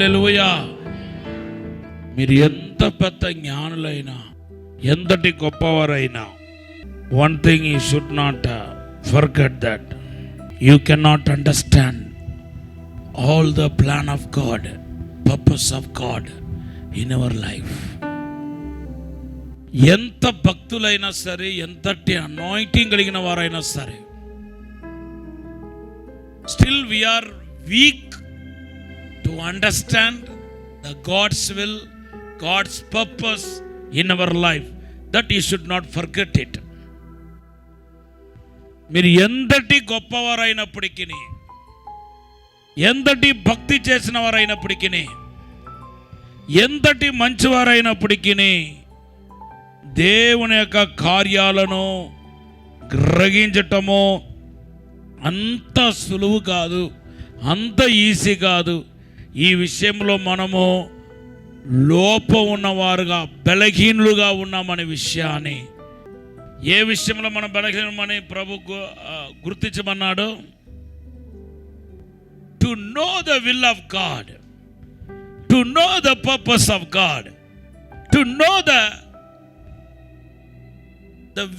హల్లెలూయా. మీరు ఎంత పెద్ద జ్ఞానులైనా, ఎంతటి గొప్పవారైనా, one thing you should not forget, that you cannot understand all the plan of God, purpose of God in our life. ఎంత భక్తులైనా సరే, ఎంతటి అనాయింటింగ్ కలిగిన వారైనా సరే, still we are weak to understand the God's will, God's purpose in our life. That you should not forget it. మీరు ఎంతటి గొప్పవారైనప్పటికీ, ఎంతటి భక్తి చేసిన వారైనప్పటికీ, ఎంతటి మంచివారైనప్పటికీ, దేవుని యొక్క కార్యాలను గ్రహించటము అంత సులువు కాదు, అంత ఈజీ కాదు. ఈ విషయంలో మనము లోపం ఉన్నవారుగా, బలహీనులుగా ఉన్నామనే విషయాన్ని, ఏ విషయంలో మనం బలహీనమని ప్రభు గుర్తించమన్నాడు? To know the will of God, to know the purpose of God, to know the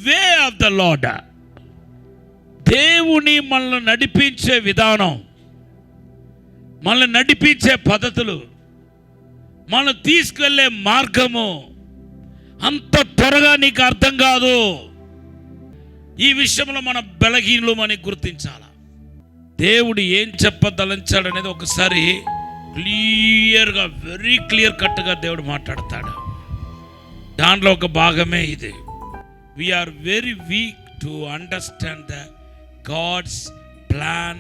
way of the Lord. దేవుని మనల్ని నడిపించే విధానం, మనల్ని నడిపించే పద్ధతులు, మనం తీసుకెళ్లే మార్గము అంత త్వరగా నీకు అర్థం కాదు. ఈ విషయంలో మన బలహీనులు మనం గుర్తించాలి. దేవుడు ఏం చెప్పదలంచాడనేది ఒకసారి క్లియర్గా, వెరీ క్లియర్ కట్గా దేవుడు మాట్లాడతాడు. దాంట్లో ఒక భాగమే ఇది. We are very weak to understand the God's plan,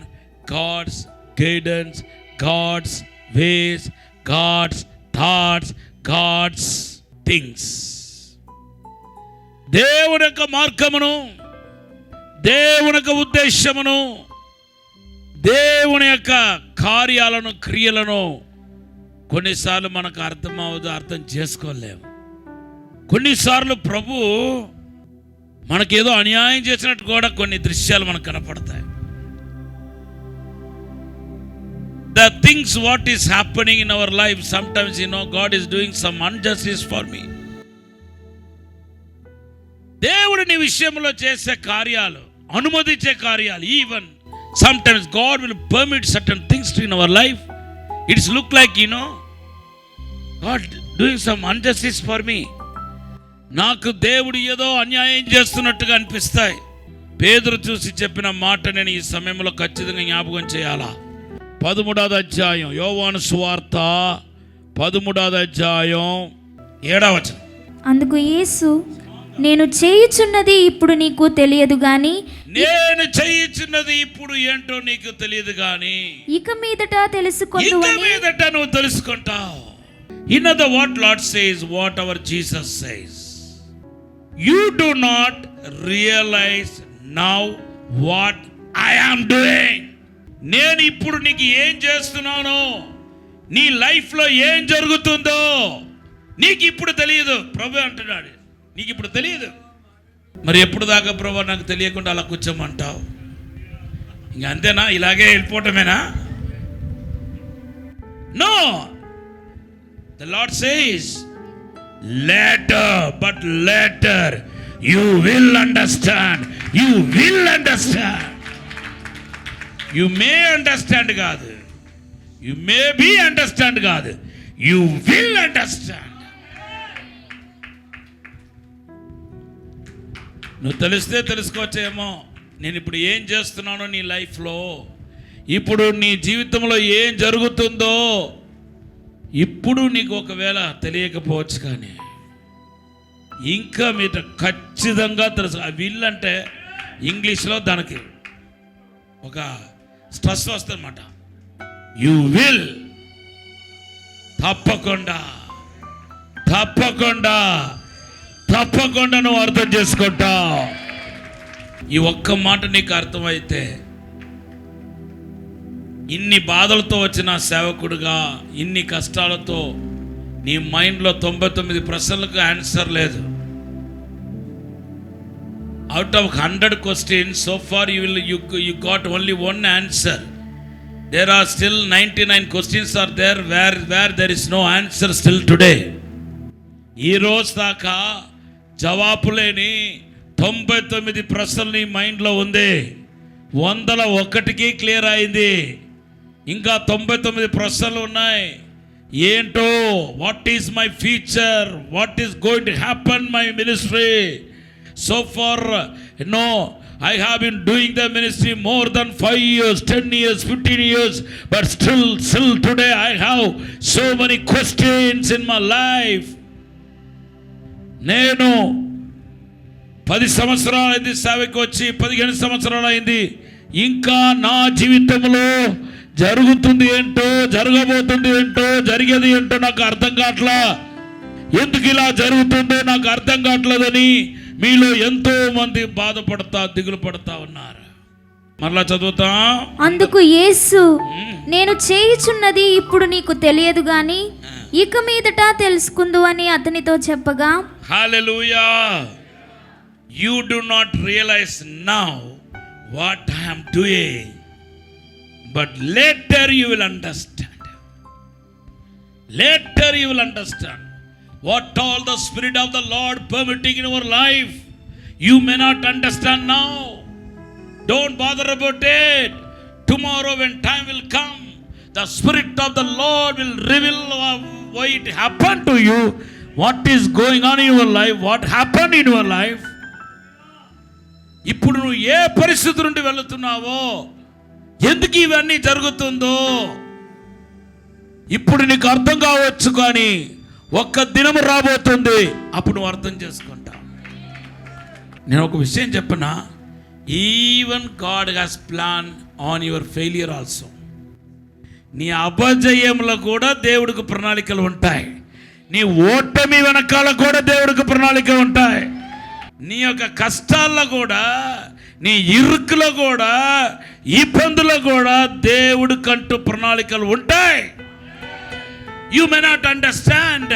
God's guidance, God's ways, God's thoughts, God's things. దేవుని యొక్క మార్గమును, దేవుని యొక్క ఉద్దేశమును, దేవుని యొక్క కార్యాలను, క్రియలను కొన్నిసార్లు మనకు అర్థమవుదు, అర్థం చేసుకోలేము. కొన్నిసార్లు ప్రభు మనకేదో అన్యాయం చేసినట్టు కూడా కొన్ని దృశ్యాలు మనకు కనపడతాయి. The things what is happening in our life, sometimes God is doing some injustice for me. దేవుడు నీ విషయంలో చేసే కార్యాలు, అనుమతించే కార్యాలు, even sometimes God will permit certain things in our life. It's look like God doing some injustice for me. నాకు దేవుడు ఏదో అన్యాయం చేస్తున్నట్టుగా అనిపిస్తాయి. పేతురు చూసి చెప్పిన మాట నేను ఈ సమయంలో ఖచ్చితంగా జ్ఞాపకం చేయాలా. 13వ అధ్యాయం, యోవాను సువార్త 13వ అధ్యాయం 7వ వచనం. అందుకు యేసు, నేను చేయుచున్నది ఇప్పుడు నీకు తెలియదు గాని, నేను చేయుచున్నది ఇప్పుడు ఏంటో నీకు తెలియదు గాని, ఇక మీదట తెలుసుకొందువని. ఇక మీదట నువ్వు తెలుసుకుంటావు. In other what Lord says, what our Jesus says, you do not realize now what I am doing. నేను ఇప్పుడు నీకు ఏం చేస్తున్నానో, నీ లైఫ్లో ఏం జరుగుతుందో నీకు ఇప్పుడు తెలియదు. ప్రభు అంటున్నాడు, నీకు ఇప్పుడు తెలియదు. మరి ఎప్పుడు దాకా ప్రభు నాకు తెలియకుండా అలా కూర్చోమంటావు? ఇంక అంతేనా, ఇలాగే వెళ్ళిపోవటమేనా? No, the Lord says, later, but later you will understand. You will understand. You may understand కాదు, you may be understand కాదు, you will understand. నువ్వు తెలిస్తే తెలుసుకోవచ్చేమో, నేను ఇప్పుడు ఏం చేస్తున్నానో నీ లైఫ్లో, ఇప్పుడు నీ జీవితంలో ఏం జరుగుతుందో ఇప్పుడు నీకు ఒకవేళ తెలియకపోవచ్చు, కానీ ఇంకా మీద ఖచ్చితంగా తెలుసు. ఆ విల్ అంటే ఇంగ్లీష్లో దానికి ఒక స్ట్రెస్ వస్తుందన్నమాట. యు విల్, తప్పకుండా తప్పకుండా తప్పకుండా నువ్వు అర్థం చేసుకుంటావు. ఈ ఒక్క మాట నీకు అర్థమైతే, ఇన్ని బాధలతో వచ్చిన సేవకుడుగా, ఇన్ని కష్టాలతో నీ మైండ్లో 99 ప్రశ్నలకు ఆన్సర్ లేదు. Out of 100 questions, so far you got only one answer. There are still 99 questions are there where there is no answer still today. ఈ రోజు దాకా జవాబు లేని 99 ప్రశ్నలు నీ మైండ్లో ఉంది. 101కి క్లియర్ అయింది. ఇంకా 99 ప్రశ్నలు ఉన్నాయి. ఏంటో, what is my future, what is going to happen my ministry. So far no I have been doing the ministry more than 5 years, 10 years, 15 years, but still today I have so many questions in my life. నేను 10 సంవత్సరాలు అయింది సేవకి వచ్చి, 15 సంవత్సరాలు అయింది. ఇంకా నా జీవితంలో జరుగుతుంది ఏంటో, జరగబోతుంది ఏంటో, జరిగేది ఏంటో నాకు అర్థం కావట్లా. ఎందుకు ఇలా జరుగుతుందో నాకు అర్థం కావట్లేదని మీలో ఎంతో మంది బాధపడతా, దిగులు పడతా ఉన్నారు. మరలా చదువుతా. అందుకు యేసు, నేను చేయుచున్నది ఇప్పుడు నీకు తెలియదు గాని ఇక మీదట తెలుసుకుందు అని అతనితో చెప్పగా, హల్లెలూయా. You do not realize now what I am doing, but later you will understand. Later you will understand what all the Spirit of the Lord permitting in our life. You may not understand now. Don't bother about it. Tomorrow when time will come, the Spirit of the Lord will reveal why it happened to you, what is going on in your life, what happened in your life. ఇప్పుడు నువ్వు ఏ పరిస్థితి నుండి వెళుతున్నావో, ఎందుకు ఇవన్నీ జరుగుతుందో ఇప్పుడు నీకు అర్థం కావచ్చు. కానీ ఒక్క దినము రాబోతుంది, అప్పుడు నువ్వు అర్థం చేసుకుంటావు. నేను ఒక విషయం చెప్పనా, even God has plan on your failure also. నీ అపజయంలో కూడా దేవుడికి ప్రణాళికలు ఉంటాయి. నీ ఓటమి వెనకాల కూడా దేవుడికి ప్రణాళికలు ఉంటాయి. నీ యొక్క కష్టాల్లో కూడా, నీ ఇరుకులో కూడా, ఇబ్బందులో కూడా దేవుడికంటూ ప్రణాళికలు ఉంటాయి. You may not understand.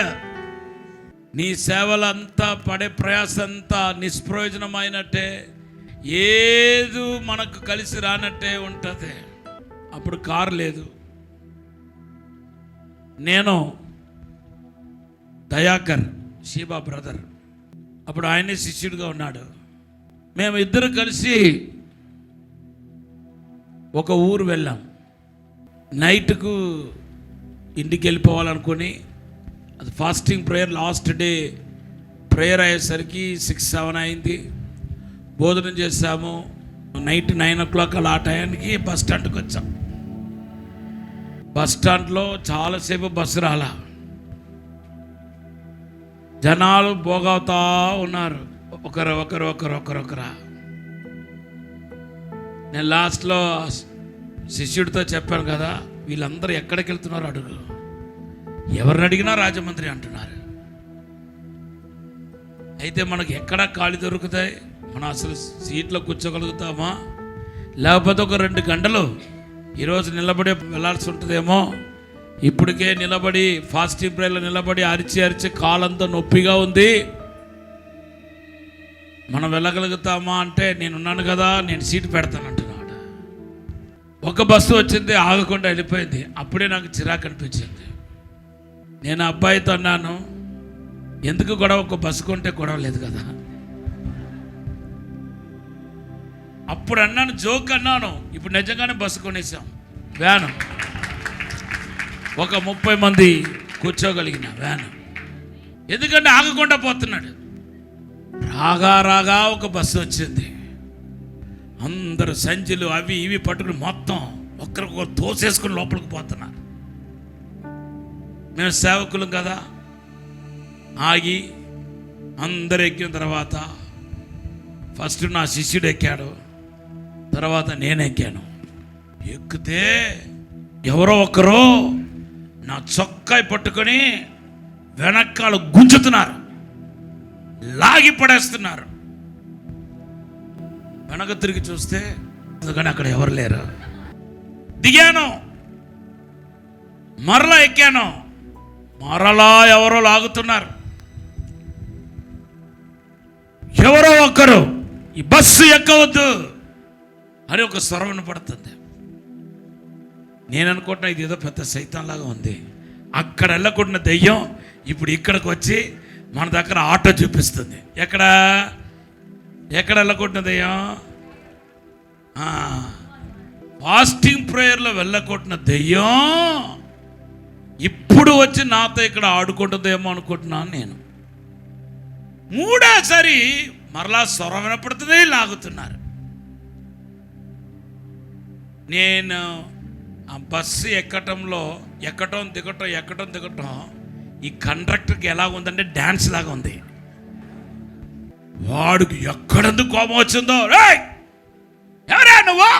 నీ సేవలంతా పడే ప్రయాసంతా నిష్ప్రయోజనమైనట్టే, ఏదు మనకు కలిసి రానట్టే ఉంటుంది. అప్పుడు కారు లేదు. నేను దయాకర్ షీబా బ్రదర్, అప్పుడు ఆయనే శిష్యుడిగా ఉన్నాడు. మేము ఇద్దరు కలిసి ఒక ఊరు వెళ్ళాం. నైట్కు ఇంటికి వెళ్ళిపోవాలనుకొని, అది fasting prayer, last day prayer అయ్యేసరికి 6-7 అయింది. భోజనం చేసాము. నైట్ 9 o'clock అలా ఆ టైంకి బస్ స్టాండ్కి వచ్చాం. బస్ స్టాండ్లో చాలాసేపు బస్సు రాలా, జనాలు పోగవుతా ఉన్నారు, ఒకరు. నేను లాస్ట్లో శిష్యుడితో చెప్పాను కదా, వీళ్ళందరూ ఎక్కడికి వెళ్తున్నారు అడుగు. ఎవరిని అడిగినా రాజమండ్రి అంటున్నారు. అయితే మనకు ఎక్కడ ఖాళీ దొరుకుతాయి? మనం అసలు సీట్లో కూర్చోగలుగుతామా? లేకపోతే ఒక 2 గంటలు ఈరోజు నిలబడి వెళ్ళాల్సి ఉంటుందేమో. ఇప్పటికే నిలబడి ఫాస్టింగ్ ప్రేయర్లో నిలబడి అరిచి కాలంతో నొప్పిగా ఉంది. మనం వెళ్ళగలుగుతామా అంటే, నేనున్నాను కదా, నేను సీటు పెడతానంటున్నాడు. ఒక బస్సు వచ్చింది, ఆగకుండా వెళ్ళిపోయింది. అప్పుడే నాకు చిరాకు అనిపించింది. నేను అబ్బాయితో అన్నాను, ఎందుకు గొడవ, ఒక బస్సు కొంటే గొడవ లేదు కదా. అప్పుడు అన్నాను, జోక్ అన్నాను. ఇప్పుడు నిజంగానే బస్సు కొనేసాం, వ్యాను. ఒక 30 మంది కూర్చోగలిగిన వ్యాను. ఎందుకంటే ఆగకుండా పోతున్నాడు. రాగా ఒక బస్సు వచ్చింది. అందరు సంచులు అవి ఇవి పట్టుకుని మొత్తం ఒక్కరికొకరు తోసేసుకుని లోపలికి పోతున్నారు. మేము సేవకులం కదా, ఆగి అందరు ఎక్కిన తర్వాత ఫస్ట్ నా శిష్యుడు ఎక్కాడు, తర్వాత నేను ఎక్కాను. ఎక్కితే ఎవరో ఒకరు నా చొక్కాయి పట్టుకొని వెనకాల గుంజుతున్నారు, లాగి పడేస్తున్నారు. వెనక తిరిగి చూస్తే కానీ అక్కడ ఎవరు లేరు. దిగాను, మరలా ఎక్కాను, మరలా ఎవరో లాగుతున్నారు. ఎవరో ఒకరు ఈ బస్సు ఎక్కవద్దు అని ఒక స్వరం వినపడుతుంది. నేను అనుకుంటున్నా ఇది ఏదో పెద్ద సైతాన్లాగా ఉంది. అక్కడ వెళ్ళకుండా దెయ్యం ఇప్పుడు ఇక్కడికి వచ్చి మన దగ్గర ఆటో చూపిస్తుంది. ఎక్కడ వెళ్ళకుండా దెయ్యం? ఫాస్టింగ్ ప్రేయర్లో వెళ్ళకొట్టిన దెయ్యం ఇప్పుడు వచ్చి నాతో ఇక్కడ ఆడుకుంటుందేమో అనుకుంటున్నాను నేను. మూడోసారి మరలా స్వరం వినపడుతుంది, లాగుతున్నారు. నేను ఆ బస్సు ఎక్కటం దిగటం ఈ కండక్టర్కి ఎలా ఉందంటే డ్యాన్స్ లాగా ఉంది. వాడికి ఎక్కడెందుకు కోపం వచ్చిందో, ఎవరా నువ్వు,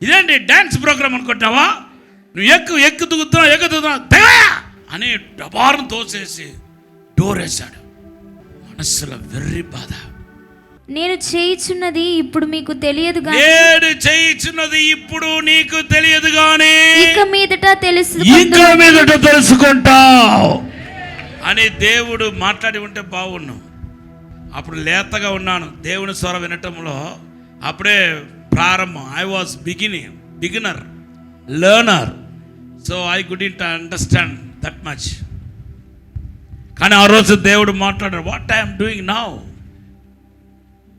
ఇదేంటి డ్యాన్స్ ప్రోగ్రామ్ అనుకుంటున్నావా, నువ్వు ఎక్కు దిగుతున్నావు అని డబారును తోసేసి డోర్ వేశాడు. మనస్సులో వెర్రి బాధ. నేను చేయుచున్నది ఇప్పుడు మీకు తెలియదు గాని ఇక మీదట తెలుసుకుంటావు అని దేవుడు మాట్లాడి ఉంటే బాగున్నావు. అప్పుడు లేతగా ఉన్నాను దేవుని స్వరం వినటంలో. అప్పుడే ప్రారంభం. I was beginner learner, so I couldn't understand that much. కానీ ఆ రోజు దేవుడు మాట్లాడారు, what I'm doing now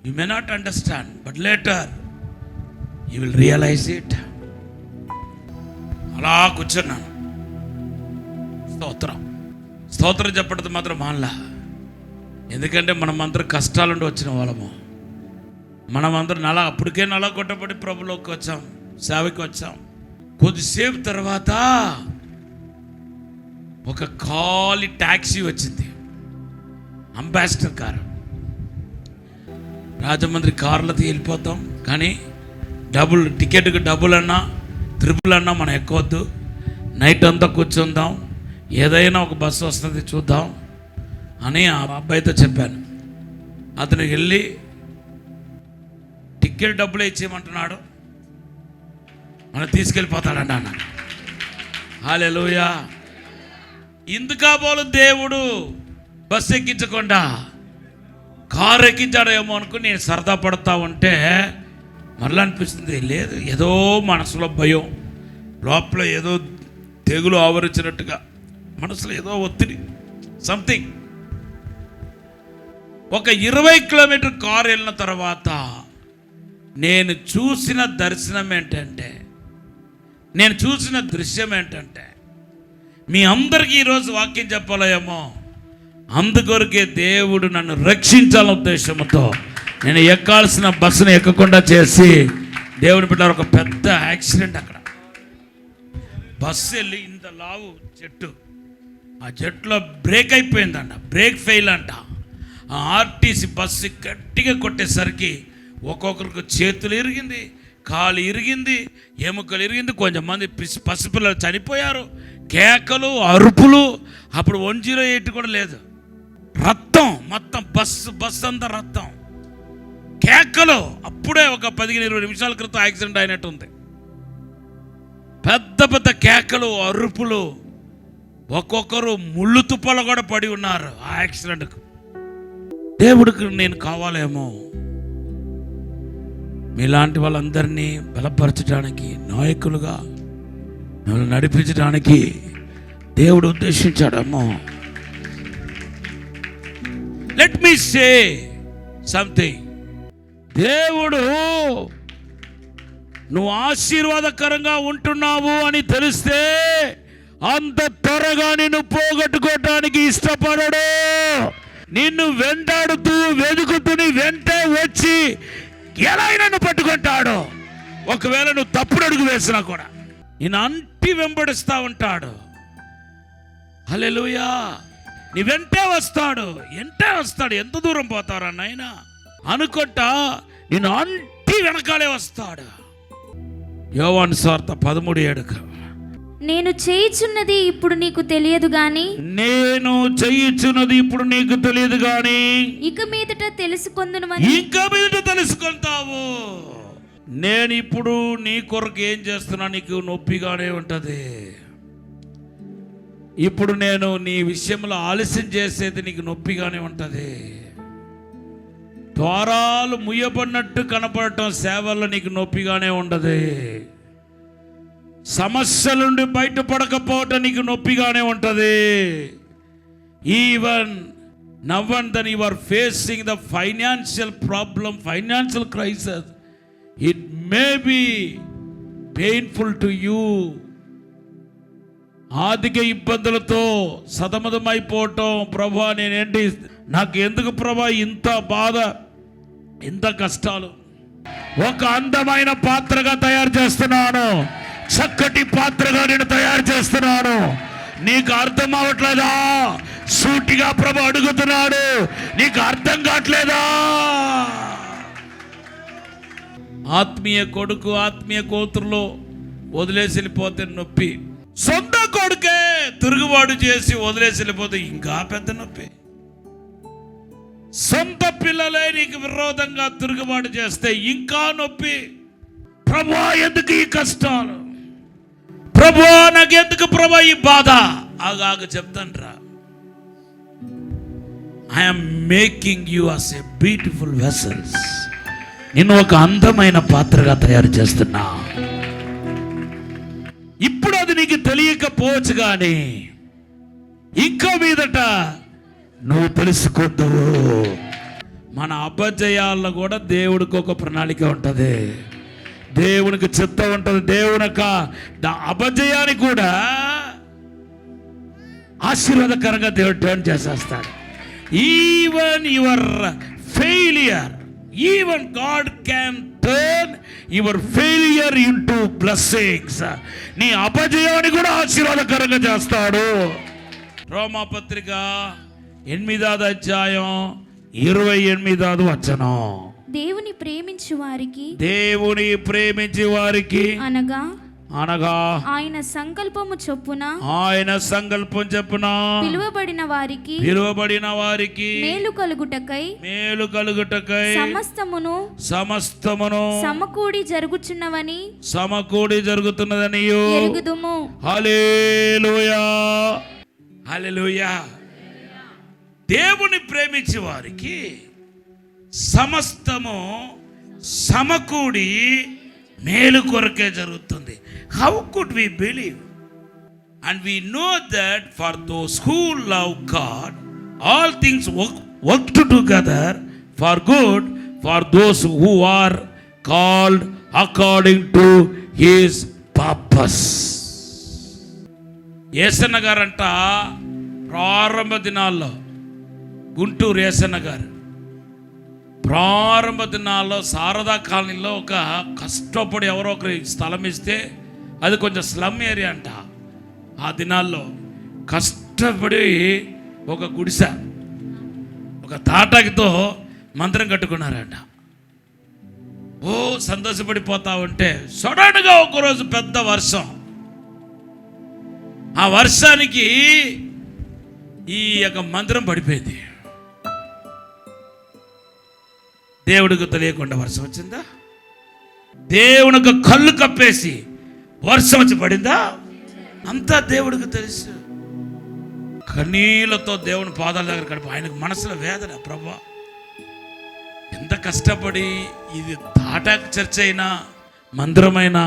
you may not understand, but later you will realize it. అలా కూర్చున్నాను. స్తోత్రం చెప్పడం మాత్రం మానలా. ఎందుకంటే మనమందరం కష్టాలుండి వచ్చిన వాళ్ళము. మనమందరం అప్పటికే నలా కొట్టబడి ప్రభులోకి వచ్చాం, సేవకి వచ్చాం. కొద్దిసేపు తర్వాత ఒక ఖాళీ ట్యాక్సీ వచ్చింది, అంబాసిడర్ కారు. రాజమండ్రి కార్లతో వెళ్ళిపోతాం, కానీ టికెట్కి డబుల్ అన్నా ట్రిపుల్ అన్నా మనం ఎక్కవద్దు. నైట్ అంతా కూర్చుందాం, ఏదైనా ఒక బస్సు వస్తుంది చూద్దాం అని ఆ అబ్బాయితో చెప్పాను. అతనికి వెళ్ళి టికెట్ డబ్బులే ఇచ్చేయమంటున్నాడు, మనం తీసుకెళ్ళిపోతాడంట అన్నాడు. హల్లెలూయా. ఇందుకా పోలు దేవుడు బస్సు ఎక్కించకుండా కారు ఎక్కించాడేమో అనుకుని నేను సరదా పడతా ఉంటే మరలా అనిపిస్తుంది, లేదు ఏదో మనసులో భయం, లోపల ఏదో తెగులు ఆవరించినట్టుగా, మనసులో ఏదో ఒత్తిడి, సంథింగ్. ఒక 20 కిలోమీటర్ కారు వెళ్ళిన తర్వాత నేను చూసిన దృశ్యం ఏంటంటే మీ అందరికీ ఈరోజు వాక్యం చెప్పాలో ఏమో, అందుకొరకే దేవుడు నన్ను రక్షించాలనే ఉద్దేశంతో నేను ఎక్కాల్సిన బస్సును ఎక్కకుండా చేసి దేవుని బిడ్డ ఒక పెద్ద యాక్సిడెంట్. అక్కడ బస్సు వెళ్ళి ఇంత లావు చెట్టు, ఆ చెట్టులో బ్రేక్ అయిపోయిందంట, బ్రేక్ ఫెయిల్ అంట. ఆ ఆర్టీసీ బస్సు గట్టిగా కొట్టేసరికి ఒక్కొక్కరికి చేతులు ఇరిగింది, కాలు ఇరిగింది, ఎముకలు ఇరిగింది, కొంచెంమంది పసిపిల్లలు చనిపోయారు. కేకలు, అరుపులు. అప్పుడు 108 కూడా లేదు, రక్తం మొత్తం, బస్సు అంతా రక్తం, కేకలు. అప్పుడే ఒక 15-20 నిమిషాల క్రితం యాక్సిడెంట్ అయినట్టుంది. పెద్ద పెద్ద కేకలు, అరుపులు. ఒక్కొక్కరు ముళ్ళు తుప్పలు కూడా పడి ఉన్నారు ఆ యాక్సిడెంట్కు. దేవుడికి నేను కావాలేమో మీలాంటి వాళ్ళందరినీ బలపరచడానికి, నాయకులుగా మిమ్మల్ని నడిపించడానికి దేవుడు ఉద్దేశించాడేమో. Let me say something. దేవుడు నువ్వు ఆశీర్వాదకరంగా ఉంటున్నావు అని తెలిస్తే అంత త్వరగా నిన్ను పోగొట్టుకోవటానికి ఇష్టపడడు. నిన్ను వెంటాడుతూ వెతుకుతూ వెంటే వచ్చి ఎలా నన్ను పట్టుకుంటాడు. ఒకవేళ నువ్వు తప్పుడు అడుగు వేసినా కూడా నేను అంటి వెంబడిస్తా ఉంటాడు. హల్లెలూయా. నీ వెంటే వస్తాడు. ఎంత దూరం పోతారా నాయనా అనుకుంటా నేను అంటి వెనకాలే వస్తాడు. యోవాను సువార్త 13:7. నేను చేయుచున్నది ఇప్పుడు నీకు తెలియదు గాని ఇక మీదట తెలుసుకుంటావు. నేను ఇప్పుడు నీ కొరకు ఏం చేస్తున్నా నీకు నొప్పిగానే ఉంటది. ఇప్పుడు నేను నీ విషయంలో ఆలస్యం చేసేది నీకు నొప్పిగానే ఉంటది. ద్వారాలు ముయ్యబడినట్టు కనపడటం సేవల్లో నీకు నొప్పిగానే ఉండదు. సమస్యల నుండి బయటపడకపోవటం నీకు నొప్పిగానే ఉంటుంది. Even now and then you are facing the financial problem, financial crisis, it may be painful to you. ఆర్థిక ఇబ్బందులతో సతమతమైపోవటం, ప్రభా నేనేంటి, నాకు ఎందుకు ప్రభా ఇంత బాధ, ఇంత కష్టాలు. ఒక అందమైన పాత్రగా తయారు చేస్తున్నాను, చక్కటి పాత్రగా నేను తయారు చేస్తున్నాను. నీకు అర్థం అవ్వట్లేదా? సూటిగా ప్రభు అడుగుతున్నాడు, నీకు అర్థం కావట్లేదా? ఆత్మీయ కొడుకు ఆత్మీయ కూతురులో వదిలేసి వెళ్ళిపోతే నొప్పి, సొంత కొడుకే తిరుగుబాటు చేసి వదిలేసి వెళ్ళిపోతే ఇంకా పెద్ద నొప్పి. సొంత పిల్లలే నీకు విరోధంగా తిరుగుబాటు చేస్తే ఇంకా నొప్పి. ప్రభువా ఎందుకు ఈ కష్టాలు, ప్రభువా నాకెందుకు ప్రభా ఈ బాధ? ఆగాగ చెప్తాను రా, I'm making you us a beautiful vessels. నేను ఒక అందమైన పాత్రగా తయారు చేస్తున్నా. ఇప్పుడు అది నీకు తెలియకపోవచ్చు, కానీ ఇంకా మీదట నువ్వు తెలుసుకోద్దు. మన అపజయాల్లో కూడా దేవుడికి ఒక ప్రణాళిక ఉంటుంది, దేవునికి చిత్తం ఉంటుంది. దేవుని యొక్క అపజయాన్ని కూడా ఆశీర్వాదకరంగా దేవుడు టర్న్ చేసేస్తాడు. Even your failure, even God can turn your failure into blessings. నీ అపజయాన్ని కూడా ఆశీర్వాదకరంగా చేస్తాడు. రోమాపత్రిక 8వ అధ్యాయం 28వ వచనం. దేవుని ప్రేమించు వారికి అనగా ఆయన సంకల్పం చొప్పున పిలువబడిన వారికి మేలు కలుగుటకై సమస్తమును సమకూడి జరుగుతున్నదని ఎరుగుదుము. హల్లెలూయా, హల్లెలూయా. దేవుని ప్రేమించే వారికి సమస్తము సమకూడి మేలు కొరకే జరుగుతుంది. How could we believe? And we know that for those who love God, all things work together for good, for those who are called according to His purpose. Yesanna గారంట ప్రారంభ దినాల్లో, గుంటూరు యేసన్న గారు ప్రారంభ దినాల్లో శారదా కాలనీలో ఒక కష్టపడి ఎవరో ఒకరి స్థలం ఇస్తే, అది కొంచెం స్లమ్ ఏరియా అంట. ఆ దినాల్లో కష్టపడి ఒక గుడిసె, ఒక తాటాకితో మంత్రం కట్టుకున్నారంట. ఓ సంతోషపడిపోతా ఉంటే సడన్గా ఒకరోజు పెద్ద వర్షం. ఆ వర్షానికి ఈ యొక్క మందిరం పడిపోయింది. దేవుడికి తెలియకుండా వర్షం వచ్చిందా? దేవుని యొక్క కళ్ళు కప్పేసి వర్షం వచ్చి పడిందా? అంతా దేవుడికి తెలుసు. కన్నీళ్లతో దేవుని పాదాల దగ్గర గడిపి ఆయనకు మనసులో వేదన, ప్రభా ఎంత కష్టపడి, ఇది తాటాకు చర్చ్ అయినా మందిరమైనా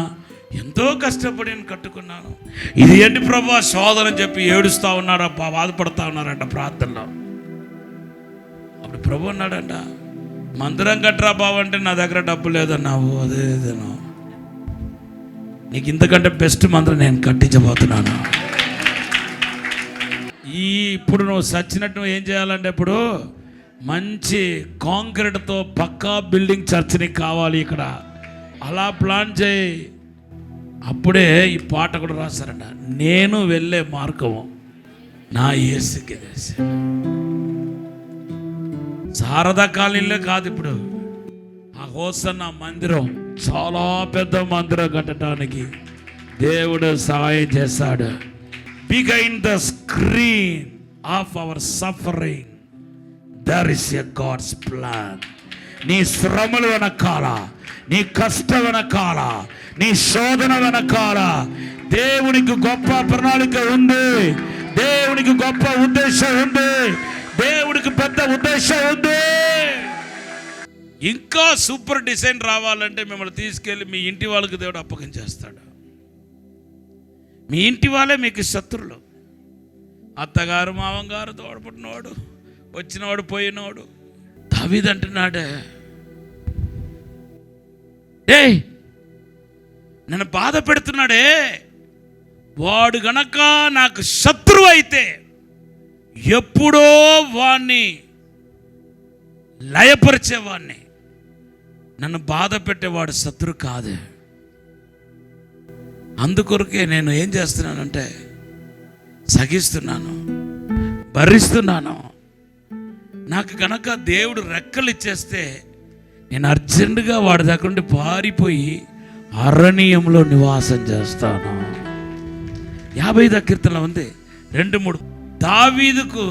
ఎంతో కష్టపడి నేను కట్టుకున్నాను, ఇది ఏంటి ప్రభా శోధన చెప్పి ఏడుస్తూ ఉన్నారా, బాధపడుతూ ఉన్నారంట ప్రార్థనలో. అప్పుడు ప్రభు అన్నాడంట, మందిరం కట్టరా బాబు అంటే నా దగ్గర డబ్బు లేదన్నావు, అదేదన్నా నీకు ఇంతకంటే బెస్ట్ మందిరం నేను కట్టించబోతున్నాను. ఇప్పుడు నువ్వు సచ్చినట్టు ఏం చేయాలంటే, ఇప్పుడు మంచి కాంక్రీట్తో పక్కా బిల్డింగ్ చర్చ్ నీకు కావాలి ఇక్కడ, అలా ప్లాన్ చేయి. అప్పుడే ఈ పాట కూడా రాశారంట, నేను వెళ్ళే మార్గము నా యేసుకి తెలుసు. శారదా కాలనీలే కాదు, ఇప్పుడు ఆ హోసన్న మందిరం చాలా పెద్ద మందిరం కట్టడానికి దేవుడు సహాయం చేశాడు. Behind the screen of our suffering there is a God's plan. నీ శ్రమలు వెనకాల, నీ కష్టం వెనకాల, నీ శోధన వెనకాల దేవునికి గొప్ప ప్రణాళిక ఉంది, దేవునికి గొప్ప ఉద్దేశం ఉంది, దేవుడికి పెద్ద ఉద్దేశం ఉంది. ఇంకా సూపర్ డిజైన్ రావాలంటే మిమ్మల్ని తీసుకెళ్ళి మీ ఇంటి వాళ్ళకి దేవుడు అప్పగించేస్తాడు. మీ ఇంటి వాళ్ళే మీకు శత్రులు. అత్తగారు, మామంగారు, తోడపుట్టినవాడు, వచ్చినవాడు, పోయినవాడు. దావీదు అంటున్నాడే, ఏయ్ నన్ను బాధ పెడుతున్నాడే, వాడు గనక నాకు శత్రువు అయితే ఎప్పుడో వాణ్ణి లయపరిచేవాణ్ణి. నన్ను బాధ పెట్టేవాడు శత్రు కాదు. అందుకొరకే నేను ఏం చేస్తున్నానంటే సహిస్తున్నాను, భరిస్తున్నాను. నాకు గనక దేవుడు రెక్కలు ఇచ్చేస్తే నేను అర్జెంటుగా వాడి దగ్గర నుండి పారిపోయి అరణ్యంలో నివాసం చేస్తాను. 50వ కీర్తనలో ఉంది 2-3. దావీదుకు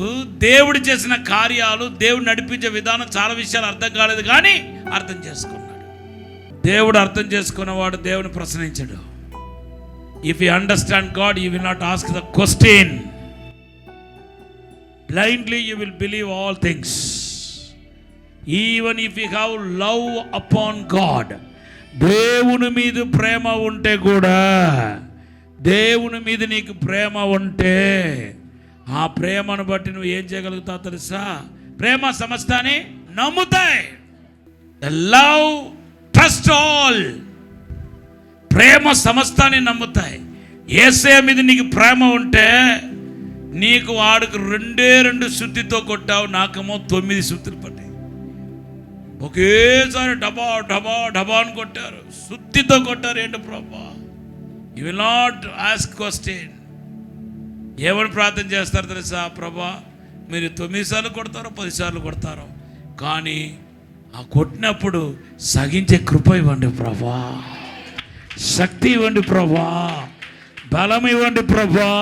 దేవుడు చేసిన కార్యాలు, దేవుడు నడిపించే విధానం చాలా విషయాలు అర్థం కాలేదు, కానీ అర్థం చేసుకున్నాడు. దేవుడు అర్థం చేసుకున్నవాడు దేవుని ప్రశ్నించడు. If you understand God, you will not ask the question. Blindly you will believe all things. Even if you have love upon God, దేవుని మీద ప్రేమ ఉంటే కూడా, దేవుని మీద నీకు ప్రేమ ఉంటే ఆ ప్రేమను బట్టి నువ్వు ఏం చేయగలుగుతావు తెలుసా? ప్రేమ సమస్తాన్ని నమ్ముతాయి. The love trust all. ప్రేమ సమస్తాన్ని నమ్ముతాయి. యేసయ్య మీద నీకు ప్రేమ ఉంటే, నీకు వాడికి 2 శుద్ధితో కొట్టావు, నాకేమో 9 శుద్ధిలు పడ్డాయి. ఒకేసారి డబా డబా డబా అని కొట్టారు, శుద్ధితో కొట్టారు. ఏంటి ప్రభా? You will not ask question. ఏమని ప్రార్థన చేస్తారు తెలుసా? ప్రభా మీరు 9 సార్లు కొడతారో 10 సార్లు కొడతారో, కానీ ఆ కొట్టినప్పుడు సహించే కృప ఇవ్వండి ప్రభా, శక్తి ఇవ్వండి ప్రభా, బలం ఇవ్వండి ప్రభా.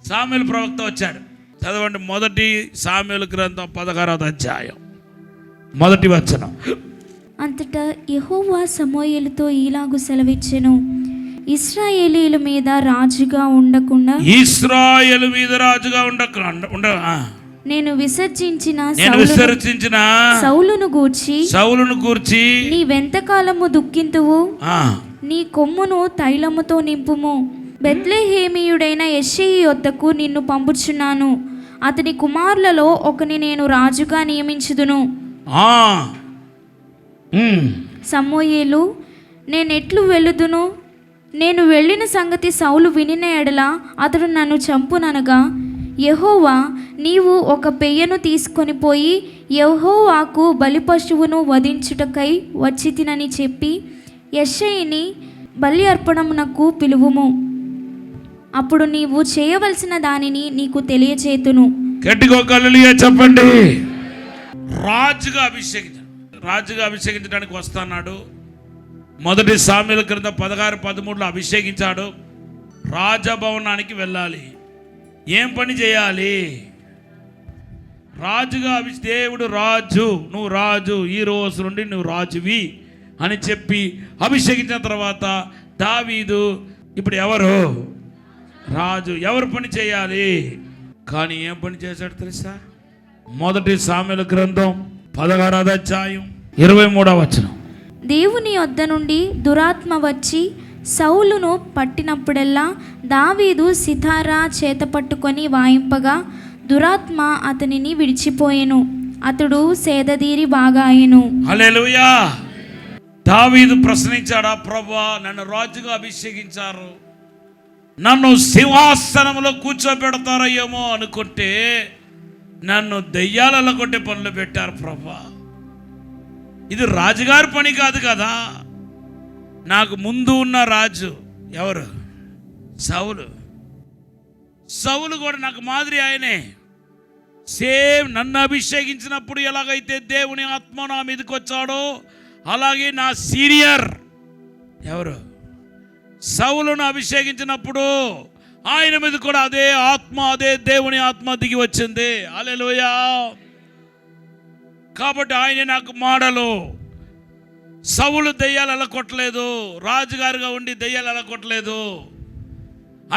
సామెలు ప్రవక్త వచ్చాడు, చదవండి. 1 సామెలు గ్రంథం 16వ అధ్యాయం 1వ వచనం. అంతటా యెహోవా సమూయేలుతో ఈలాగు సెలవిచ్చెను, ఇశ్రాయేలీయుల మీద రాజుగా ఉండకుండా, ఇశ్రాయేలు మీద రాజుగా నేను విసర్జించిన సౌలును గూర్చి నీవెంతకాలము దుఃఖింతువు, నీ కొమ్మును తైలముతో నింపుము. బెత్లెహేమీయుడైన యెష్షయి యొద్దకు నిన్ను పంపుచున్నాను, అతని కుమారులలో ఒకని నేను రాజుగా నియమించుదును. సమూయేలు, నేనెట్లు వెళ్ళుదును? నేను వెళ్ళిన సంగతి సౌలు వినిన ఎడల అతడు నన్ను చంపుననగా, యెహోవా నీవు ఒక పెయ్యను తీసుకొని పోయి యెహోవాకు బలి పశువును వధించుటకై వచ్చి తినని చెప్పి యెష్షయిని బలి అర్పణమునకు పిలువుము. అప్పుడు నీవు చేయవలసిన దానిని నీకు తెలియచేతును. గట్టిగా హల్లెలూయా చెప్పండి. రాజుగా అభిషేకించడానికి వస్తున్నాడు. 1 సామెల గ్రంథం 16-13లో అభిషేకించాడు. రాజభవనానికి వెళ్ళాలి. ఏం పని చేయాలి? రాజుగా దేవుడు రాజు, నువ్వు రాజు, ఈ రోజు నుండి నువ్వు రాజువి అని చెప్పి అభిషేకించిన తర్వాత దావీదు ఇప్పుడు ఎవరు? రాజు. ఎవరు పని చేయాలి? కానీ ఏం పని చేశాడు తెలుసా? 1 సామెల గ్రంథం 16వ అధ్యాయం 23వ వచనం. దేవుని యొద్ద నుండి దురాత్మ వచ్చి సౌలును పట్టినప్పుడల్లా దావీదు సితారా చేత పట్టుకొని వాయింపగా దురాత్మ అతనిని విడిచిపోయెను, అతడు సేదదీరి బాగా అయ్యెను. హల్లెలూయా. దావీదు ప్రశ్నించాడా? ప్రభువా నన్ను రాజుగా అభిషేకించారు, నన్ను సింహాసనంలో కూర్చోబెడతారో ఏమో అనుకుంటే నన్ను దెయ్యాలలో కొట్టే పనులు పెట్టారు ప్రభువా. ఇది రాజుగారి పని కాదు కదా. నాకు ముందు ఉన్న రాజు ఎవరు? సౌలు. సౌలు కూడా నాకు మాదిరి ఆయనే. సేమ్ నన్ను అభిషేకించినప్పుడు ఎలాగైతే దేవుని ఆత్మ నా మీదకి వచ్చాడో అలాగే నా సీనియర్ ఎవరు? సౌలును అభిషేకించినప్పుడు ఆయన మీద కూడా అదే ఆత్మ, అదే దేవుని ఆత్మ దిగి వచ్చింది. హల్లెలూయా. కాబట్టి ఆయన నాకు మాడలు. సౌలు దెయ్యాలు ఎలా కొట్టలేదు, రాజుగారుగా ఉండి దెయ్యాలు ఎలా కొట్టలేదు.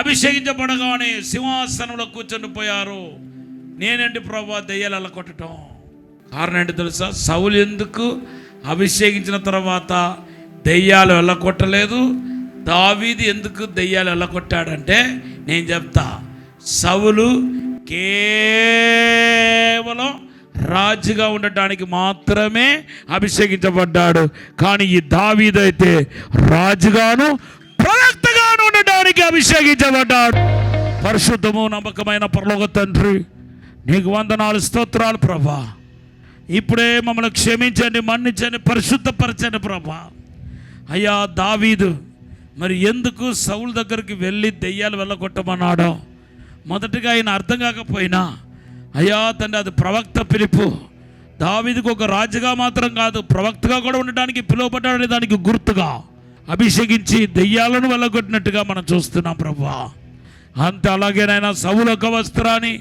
అభిషేకించబడగానే సింహాసనంలో కూర్చొని పోయారు. నేనండి ప్రభువా దెయ్యాలు ఎలా కొట్టడం? కారణం ఏంటి తెలుసా? సౌలు ఎందుకు అభిషేకించిన తర్వాత దెయ్యాలు ఎలా కొట్టలేదు, దావీదు ఎందుకు దెయ్యాలు వెళ్ళగొట్టాడంటే నేను చెప్తా, సౌలు కేవలం రాజుగా ఉండటానికి మాత్రమే అభిషేకించబడ్డాడు. కానీ ఈ దావీదు అయితే రాజుగాను ప్రవక్తగాను ఉండటానికి అభిషేకించబడ్డాడు. పరిశుద్ధము నమ్మకమైన పరలోక తండ్రి, నీకు వందనాలు, స్తోత్రాలు ప్రభా. ఇప్పుడే మమ్మల్ని క్షమించండి, మన్నించండి, పరిశుద్ధపరచండి ప్రభా. అయ్యా దావీదు మరి ఎందుకు సౌలు దగ్గరికి వెళ్ళి దెయ్యాలు వెళ్ళగొట్టమన్నాడో మొదటిగా ఆయన అర్థం కాకపోయినా, అయ్యా తండ్రి అది ప్రవక్త పిలుపు. దావీదుకు ఒక రాజుగా మాత్రం కాదు, ప్రవక్తగా కూడా ఉండడానికి పిలువబడ్డాడనే దానికి గుర్తుగా అభిషేకించి దెయ్యాలను వెళ్ళగొట్టినట్టుగా మనం చూస్తున్నాం ప్రభా. అంతే అలాగేనైనా సౌలు ఒక వస్త్రాన్ని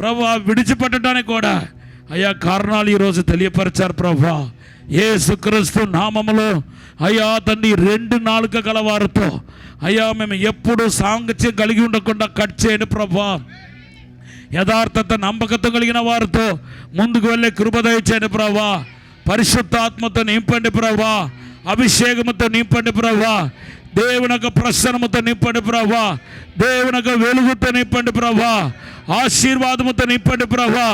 ప్రభా విడిచిపెట్టడానికి కూడా అయ్యా కారణాలు ఈరోజు తెలియపరిచారు ప్రభా. యేసుక్రీస్తు నామములో అయ్యా తండ్రి 2 నాలుక గల వారితో అయ్యా మేము ఎప్పుడు సాంగత్యం కలిగి ఉండకుండా కట్ చేయండి ప్రభా. యథార్థత నమ్మకత కలిగిన వారితో ముందుకు వెళ్ళే కృప దయచేయండి ప్రభా. పరిశుద్ధాత్మతో నింపండి ప్రభా, అభిషేకముతో నింపండి ప్రభా, దేవుని యొక్క ప్రసన్నముతో నింపండి ప్రభా, దేవుని యొక్క వెలుగుతో నింపండి ప్రభా, ఆశీర్వాదముతో నింపండి ప్రభా.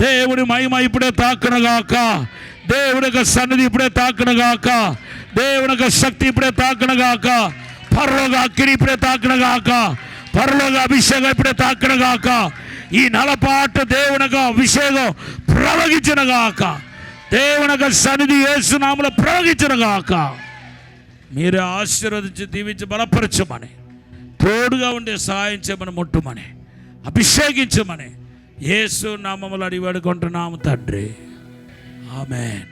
దేవుని మహిమ ఇప్పుడే తాకునగాక, దేవుని యొక్క సన్నిధి ఇప్పుడే తాకునగాక, దేవుని యొక్క శక్తి ఇప్పుడే తాకునగాక, పరలోక అగ్ని ఇప్పుడే తాకునగాక, పరలోక అభిషేకం ఇప్పుడే తాకునగాక. ఈ నలపాటు దేవుని యొక్క అభిషేకం ప్రవగించునగాక, దేవుని యొక్క సన్నిధి యేసు నామములో ప్రవగించునగాక. మీరే ఆశీర్వదించి దీవించి బలపరచమని, తోడుగా ఉండే సహాయం చేయమని, ముట్టుమని, అభిషేకించమని యేసు నామములో అడిగి వేడుకుంటున్నాము తండ్రి. ఆమేన్.